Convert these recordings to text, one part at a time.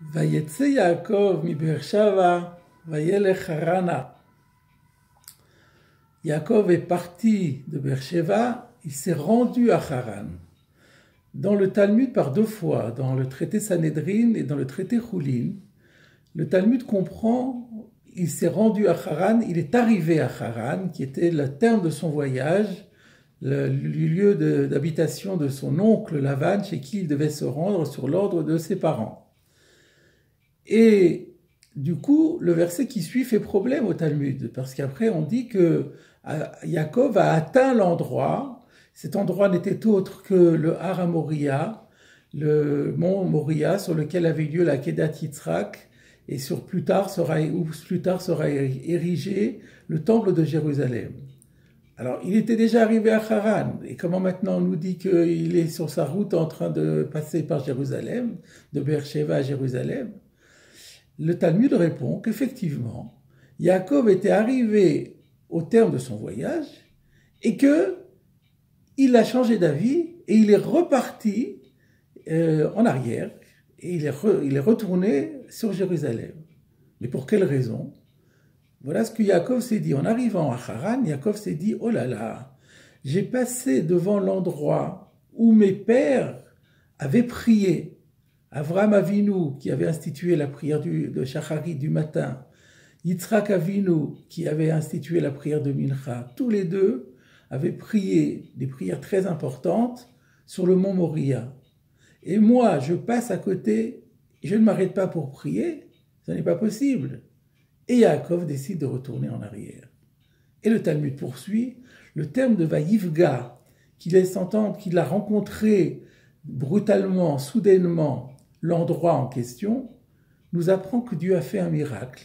Vayetze Yaakov mi Beersheva, vayelech Harana. Yaakov est parti de Beersheva, il s'est rendu à Haran. Dans le Talmud, par deux fois, dans le traité Sanhedrin et dans le traité Choulin, le Talmud comprend, il s'est rendu à Haran, il est arrivé à Haran, qui était le terme de son voyage, le lieu d'habitation de son oncle Lavan, chez qui il devait se rendre sur l'ordre de ses parents. Et du coup, le verset qui suit fait problème au Talmud, parce qu'après on dit que Yaakov a atteint l'endroit. Cet endroit n'était autre que le Har Moria, le mont Moria sur lequel avait eu lieu la Kedat Yitzhak, et plus tard sera érigé le temple de Jérusalem. Alors, il était déjà arrivé à Haran, et comment maintenant on nous dit qu'il est sur sa route en train de passer par Jérusalem, de Beersheva à Jérusalem? Le Talmud répond qu'effectivement, Yaakov était arrivé au terme de son voyage, et qu'il a changé d'avis, et il est reparti en arrière, et il est retourné sur Jérusalem. Mais pour quelle raison? Voilà ce que Yaakov s'est dit. En arrivant à Haran, Yaakov s'est dit, oh là là, j'ai passé devant l'endroit où mes pères avaient prié. Avraham Avinu, qui avait institué la prière de Shacharit du matin, Yitzhak Avinu, qui avait institué la prière de Mincha, tous les deux avaient prié des prières très importantes sur le mont Moria. Et moi, je passe à côté, je ne m'arrête pas pour prier, ce n'est pas possible. Et Yaakov décide de retourner en arrière. Et le Talmud poursuit, le terme de Vayivga, qui laisse entendre qu'il a rencontré brutalement, soudainement, l'endroit en question, nous apprend que Dieu a fait un miracle.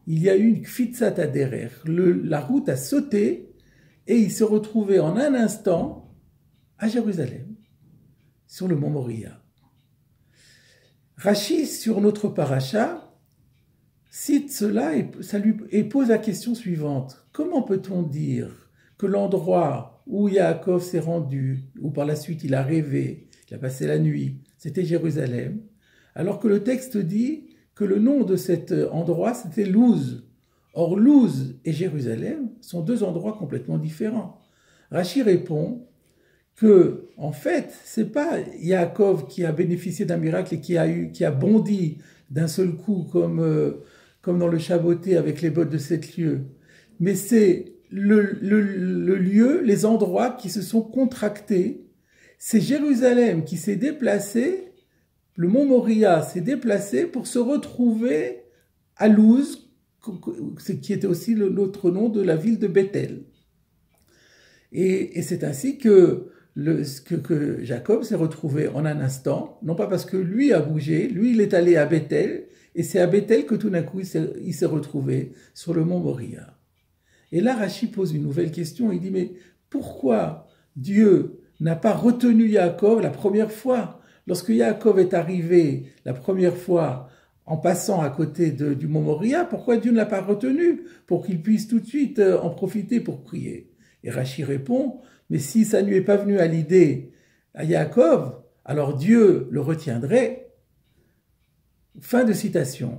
Il y a eu une kfitzat aderer, la route a sauté, et il s'est retrouvé en un instant à Jérusalem, sur le mont Moria. Rashi, sur notre paracha, cite cela et pose la question suivante. Comment peut-on dire que l'endroit où Yaakov s'est rendu, où par la suite il a rêvé, il a passé la nuit, c'était Jérusalem, alors que le texte dit que le nom de cet endroit c'était Luz. Or Luz et Jérusalem sont deux endroits complètement différents. Rashi répond que, en fait, c'est pas Yaakov qui a bénéficié d'un miracle et qui a bondi d'un seul coup comme dans le Chaboté avec les bottes de 7 lieues, mais c'est le lieu, les endroits qui se sont contractés. C'est Jérusalem qui s'est déplacé, le mont Moria s'est déplacé pour se retrouver à Luz, ce qui était aussi l'autre nom de la ville de Bethel. Et c'est ainsi que Jacob s'est retrouvé en un instant, non pas parce que lui a bougé, lui il est allé à Bethel, et c'est à Bethel que tout d'un coup il s'est retrouvé sur le mont Moria. Et là Rashi pose une nouvelle question, il dit mais pourquoi Dieu n'a pas retenu Yaakov la première fois? Lorsque Yaakov est arrivé la première fois en passant à côté du mont Moria, pourquoi Dieu ne l'a pas retenu pour qu'il puisse tout de suite en profiter pour prier? Et Rashi répond, mais si ça ne lui est pas venu à l'idée à Yaakov, alors Dieu le retiendrait. Fin de citation.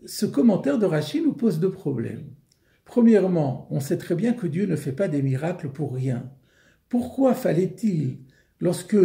Ce commentaire de Rashi nous pose deux problèmes. Premièrement, on sait très bien que Dieu ne fait pas des miracles pour rien. Pourquoi fallait-il, lorsque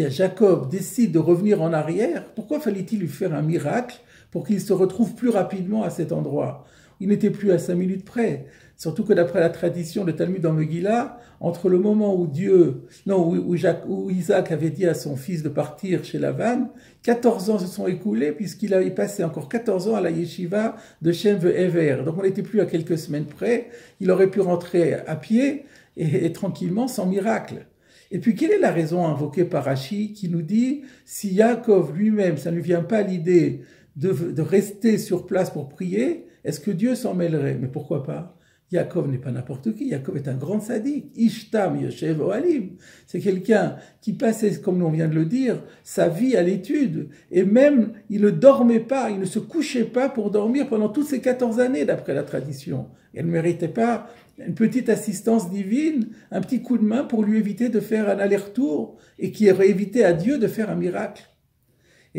Jacob décide de revenir en arrière, pourquoi fallait-il lui faire un miracle pour qu'il se retrouve plus rapidement à cet endroit? Il n'était plus à 5 minutes près. Surtout que d'après la tradition de Talmud en Megillah, entre le moment où Isaac avait dit à son fils de partir chez Lavan, 14 ans se sont écoulés puisqu'il avait passé encore 14 ans à la yeshiva de Shem Ve'ever. Donc on n'était plus à quelques semaines près. Il aurait pu rentrer à pied et tranquillement sans miracle. Et puis quelle est la raison invoquée par Rashi qui nous dit si Yaakov lui-même, ça ne lui vient pas à l'idée de rester sur place pour prier, est-ce que Dieu s'en mêlerait? Mais pourquoi pas? Yaakov n'est pas n'importe qui, Yaakov est un grand sadique. Ishtam Yoshev Ohalim. C'est quelqu'un qui passait, comme on vient de le dire, sa vie à l'étude. Et même, il ne dormait pas, il ne se couchait pas pour dormir pendant toutes ces 14 années, d'après la tradition. Elle ne méritait pas une petite assistance divine, un petit coup de main pour lui éviter de faire un aller-retour et qui aurait évité à Dieu de faire un miracle.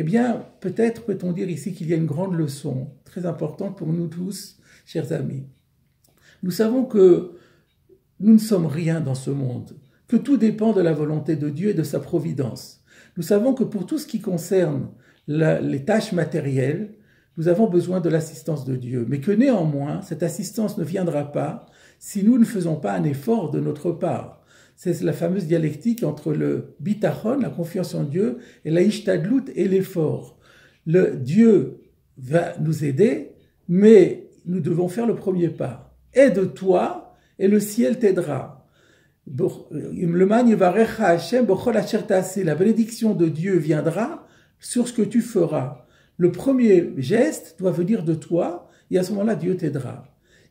Eh bien, peut-être peut-on dire ici qu'il y a une grande leçon, très importante pour nous tous, chers amis. Nous savons que nous ne sommes rien dans ce monde, que tout dépend de la volonté de Dieu et de sa providence. Nous savons que pour tout ce qui concerne les tâches matérielles, nous avons besoin de l'assistance de Dieu, mais que néanmoins, cette assistance ne viendra pas si nous ne faisons pas un effort de notre part. C'est la fameuse dialectique entre le bitachon, la confiance en Dieu, et la ishtadlut et l'effort. Le Dieu va nous aider, mais nous devons faire le premier pas. Aide-toi et le ciel t'aidera. La bénédiction de Dieu viendra sur ce que tu feras. Le premier geste doit venir de toi et à ce moment-là, Dieu t'aidera.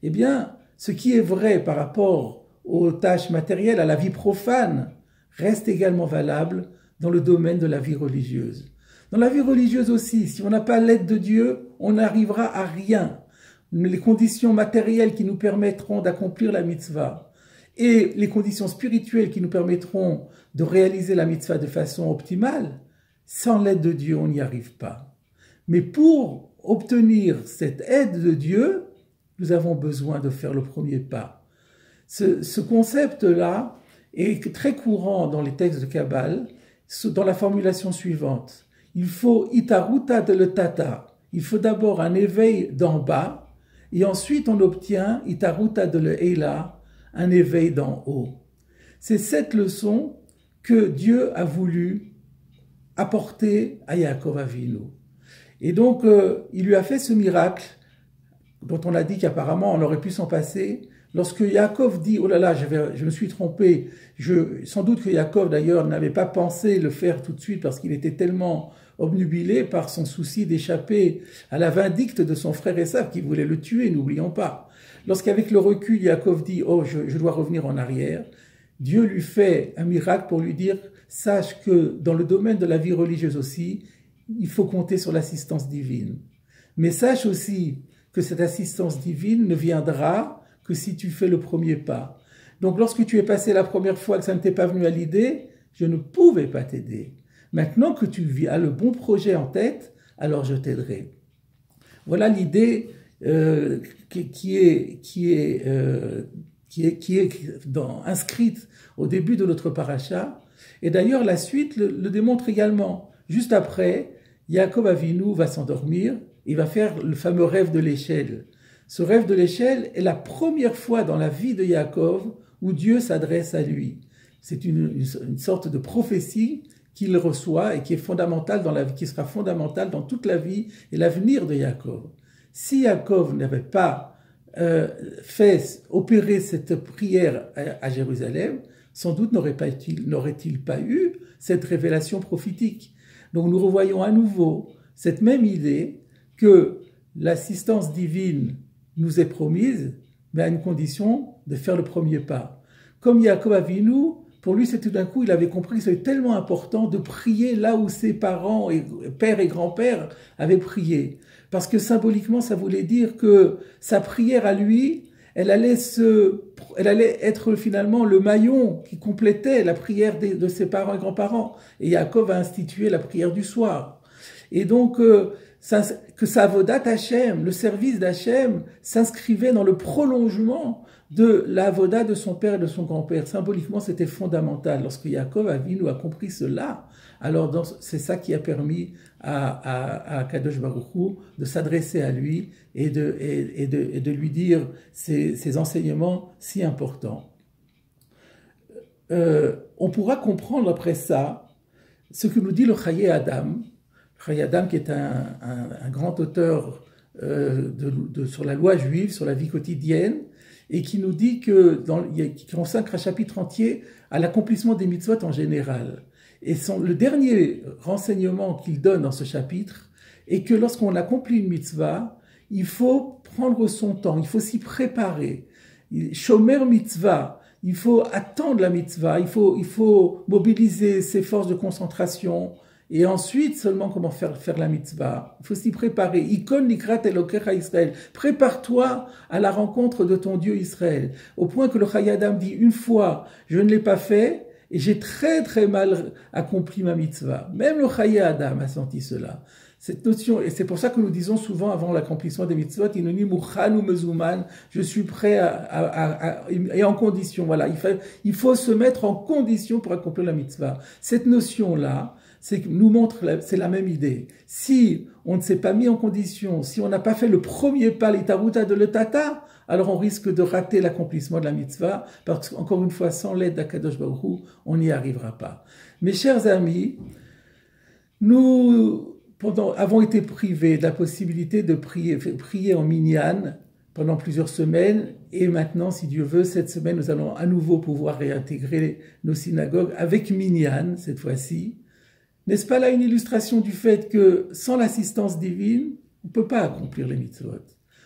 Eh bien, ce qui est vrai par rapport aux tâches matérielles, à la vie profane, reste également valable dans le domaine de la vie religieuse. Dans la vie religieuse aussi, si on n'a pas l'aide de Dieu, on n'arrivera à rien. Les conditions matérielles qui nous permettront d'accomplir la mitzvah et les conditions spirituelles qui nous permettront de réaliser la mitzvah de façon optimale, sans l'aide de Dieu, on n'y arrive pas. Mais pour obtenir cette aide de Dieu, nous avons besoin de faire le premier pas. Ce concept-là est très courant dans les textes de Kabbale, dans la formulation suivante. Il faut itaruta de le tata. Il faut d'abord un éveil d'en bas, et ensuite on obtient itaruta de le eila, un éveil d'en haut. C'est cette leçon que Dieu a voulu apporter à Yaakov Avinu. Et donc, il lui a fait ce miracle, dont on a dit qu'apparemment on aurait pu s'en passer. Lorsque Yaakov dit « Oh là là, je me suis trompé », sans doute que Yaakov d'ailleurs n'avait pas pensé le faire tout de suite parce qu'il était tellement obnubilé par son souci d'échapper à la vindicte de son frère Esav qui voulait le tuer, n'oublions pas. Lorsqu'avec le recul, Yaakov dit « Oh, je dois revenir en arrière », Dieu lui fait un miracle pour lui dire « Sache que dans le domaine de la vie religieuse aussi, il faut compter sur l'assistance divine. Mais sache aussi que cette assistance divine ne viendra que si tu fais le premier pas. Donc lorsque tu es passé la première fois que ça ne t'est pas venu à l'idée, je ne pouvais pas t'aider. Maintenant que tu as le bon projet en tête, alors je t'aiderai. » Voilà l'idée qui est inscrite au début de notre paracha. Et d'ailleurs, la suite le démontre également. Juste après, Yaakov Avinu va s'endormir, il va faire le fameux rêve de l'échelle. Ce rêve de l'échelle est la première fois dans la vie de Yaakov où Dieu s'adresse à lui. C'est une sorte de prophétie qu'il reçoit et qui est fondamentale dans la vie, qui sera fondamentale dans toute la vie et l'avenir de Yaakov. Si Yaakov n'avait pas opéré cette prière à Jérusalem, sans doute n'aurait-il pas eu cette révélation prophétique. Donc nous revoyons à nouveau cette même idée que l'assistance divine nous est promise, mais à une condition de faire le premier pas. Comme Yaakov Avinu, pour lui, c'est tout d'un coup, il avait compris que c'était tellement important de prier là où ses parents, père et grand-père, avaient prié. Parce que symboliquement, ça voulait dire que sa prière à lui, elle allait être finalement le maillon qui complétait la prière de ses parents et grands-parents. Et Yaakov a institué la prière du soir. Et donc, que sa avodat Hashem, le service d'Hachem, s'inscrivait dans le prolongement de la avodat de son père et de son grand-père. Symboliquement, c'était fondamental. Lorsque Yaakov Avinu a compris cela, alors c'est ça qui a permis à Kadosh Baruch Hu de s'adresser à lui et de lui dire ces enseignements si importants. On pourra comprendre après ça ce que nous dit le Chayei Adam. Chayei Adam qui est un grand auteur sur la loi juive, sur la vie quotidienne, et qui nous dit qui consacre un chapitre entier à l'accomplissement des mitzvot en général. Et le dernier renseignement qu'il donne dans ce chapitre est que lorsqu'on accomplit une mitzvah, il faut prendre son temps, il faut s'y préparer. Shomer mitzvah, il faut attendre la mitzvah, il faut mobiliser ses forces de concentration, et ensuite seulement comment faire la mitzvah. Il faut s'y préparer. Ikon nikrat elokecha Israël. Prépare-toi à la rencontre de ton Dieu Israël. Au point que le Chayei Adam dit, une fois, je ne l'ai pas fait, et j'ai très très mal accompli ma mitzvah. Même le Chaye Adam a senti cela. Cette notion, et c'est pour ça que nous disons souvent avant l'accomplissement des mitzvot, Inoni Mouchan ou Mezouman, je suis prêt et en condition. Voilà, il faut se mettre en condition pour accomplir la mitzvah. Cette notion-là, nous montre, c'est la même idée. Si on ne s'est pas mis en condition, si on n'a pas fait le premier pas, l'itaruta de l'etata, alors on risque de rater l'accomplissement de la mitzvah, parce qu'encore une fois, sans l'aide d'Akadosh Baruch Hu, on n'y arrivera pas. Mes chers amis, nous avons été privés de la possibilité de prier en minyan pendant plusieurs semaines, et maintenant, si Dieu veut, cette semaine, nous allons à nouveau pouvoir réintégrer nos synagogues avec minyan, cette fois-ci. N'est-ce pas là une illustration du fait que sans l'assistance divine, on ne peut pas accomplir les mitzvot?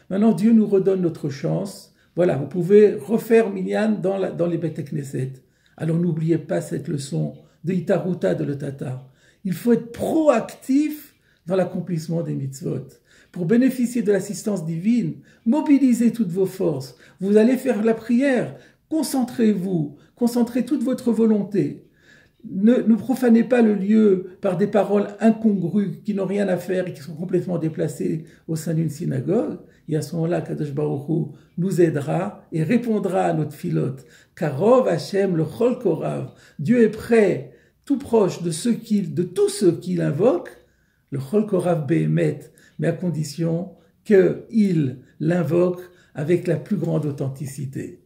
Maintenant, Dieu nous redonne notre chance. Voilà, vous pouvez refaire minyan dans les Beit Knesset. Alors n'oubliez pas cette leçon de Itaruta de l'Etata. Il faut être proactif dans l'accomplissement des mitzvot. Pour bénéficier de l'assistance divine, mobilisez toutes vos forces. Vous allez faire la prière. Concentrez-vous, concentrez toute votre volonté. Ne profanez pas le lieu par des paroles incongrues qui n'ont rien à faire et qui sont complètement déplacées au sein d'une synagogue. Et à ce moment-là, Kadosh Baruch Hu nous aidera et répondra à notre filote. Karov Hashem le Chol Korav. Dieu est prêt, tout proche de tous ceux qui l'invoquent, le Chol Korav Behemet, mais à condition qu'il l'invoque avec la plus grande authenticité.